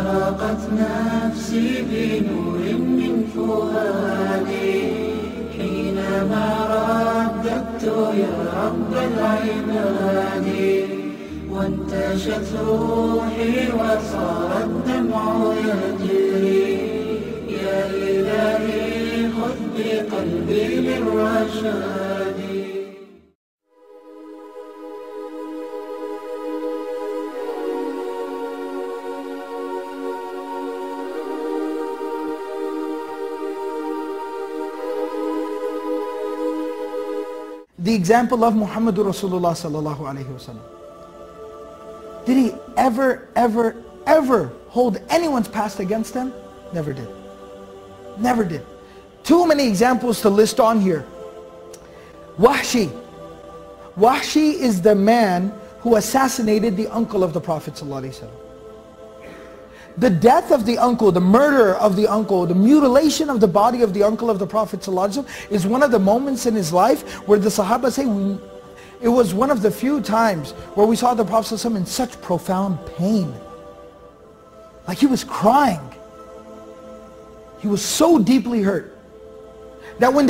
أشرقت نفسي بنور من فؤادي حينما رددت يا رب العباد وانتشت روحي وصار الدمع يجري يا إلهي خذ بقلبي للرشاد. The example of Muhammadur Rasulullah sallallahu alayhi wasallam. Did he ever hold anyone's past against him? Never did. Never did. Too many examples to list on here. Wahshi. Wahshi is the man who assassinated the uncle of the Prophet sallallahu alayhi wasallam. The death of the uncle, the murder of the uncle, the mutilation of the body of the uncle of the Prophet ﷺ is one of the moments in his life where the Sahaba say, it was one of the few times where we saw the Prophet ﷺ in such profound pain. Like he was crying. He was so deeply hurt that when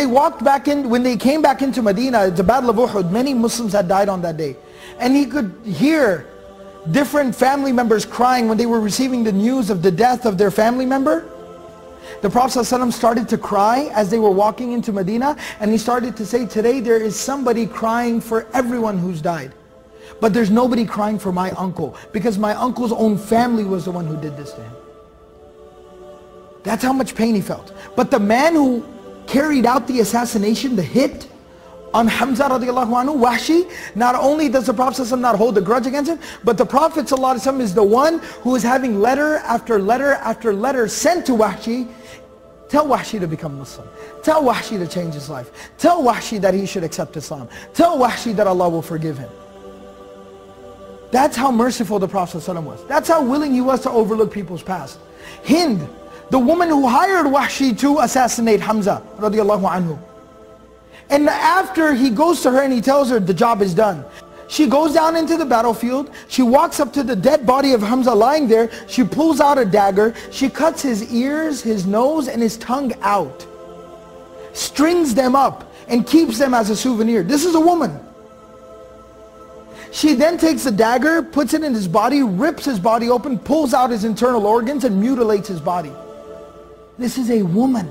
they came back into Medina, the Battle of Uhud, many Muslims had died on that day. And he could hear different family members crying when they were receiving the news of the death of their family member. The Prophet ﷺ started to cry as they were walking into Medina, and he started to say, today there is somebody crying for everyone who's died, but there's nobody crying for my uncle, because my uncle's own family was the one who did this to him. That's how much pain he felt. But the man who carried out the assassination, the hit on Hamza radiallahu anhu, Wahshi, not only does the Prophet ﷺ not hold a grudge against him, but the Prophet ﷺ is the one who is having letter after letter after letter sent to Wahshi. Tell Wahshi to become Muslim. Tell Wahshi to change his life. Tell Wahshi that he should accept Islam. Tell Wahshi that Allah will forgive him. That's how merciful the Prophet ﷺ was. That's how willing he was to overlook people's past. Hind, the woman who hired Wahshi to assassinate Hamza radiallahu anhu. And after he goes to her and he tells her the job is done, she goes down into the battlefield, she walks up to the dead body of Hamza lying there, she pulls out a dagger, she cuts his ears, his nose and his tongue out, strings them up and keeps them as a souvenir. This is a woman. She then takes the dagger, puts it in his body, rips his body open, pulls out his internal organs and mutilates his body. This is a woman.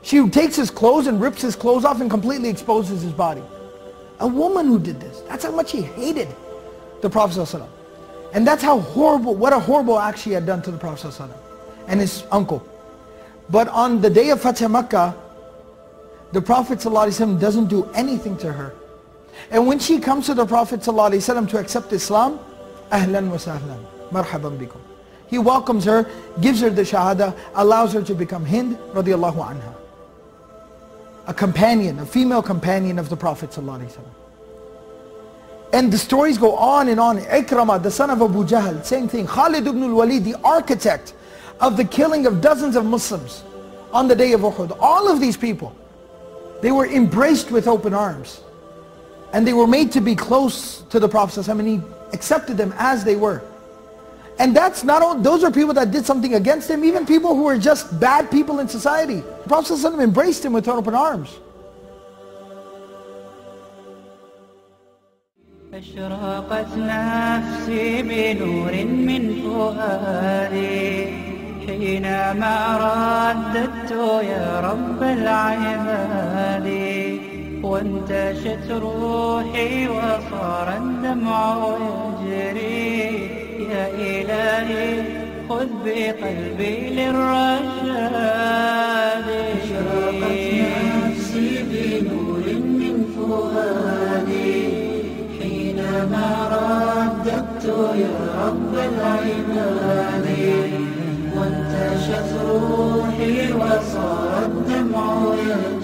She takes his clothes and rips his clothes off and completely exposes his body. A woman who did this. That's how much he hated the Prophet ﷺ. And that's how horrible, what a horrible act she had done to the Prophet ﷺ and his uncle. But on the day of Fatih Makkah, the Prophet ﷺ doesn't do anything to her. And when she comes to the Prophet ﷺ to accept Islam, ahlan wa sahlan, marhaban bikum. He welcomes her, gives her the shahada, allows her to become Hind radiallahu anha. A companion, a female companion of the Prophet ﷺ. And the stories go on and on. Ikramah, the son of Abu Jahl, same thing. Khalid ibn al-Walid, the architect of the killing of dozens of Muslims on the day of Uhud. All of these people, they were embraced with open arms. And they were made to be close to the Prophet ﷺ, and he accepted them as they were. And that's not all, those are people that did something against him, even people who were just bad people in society. The Prophet ﷺ embraced him with open arms. أشرقت نفسي بنور من فؤادي حينما رددت يا رب العباد وانتشت روحي وصار الدمع يجري يا إلهي خذ بقلبي للرشاد. أشرقت نفسي بنور من فؤادي حينما رددت يا رب العباد وانتشت روحي وصار الدمع يجري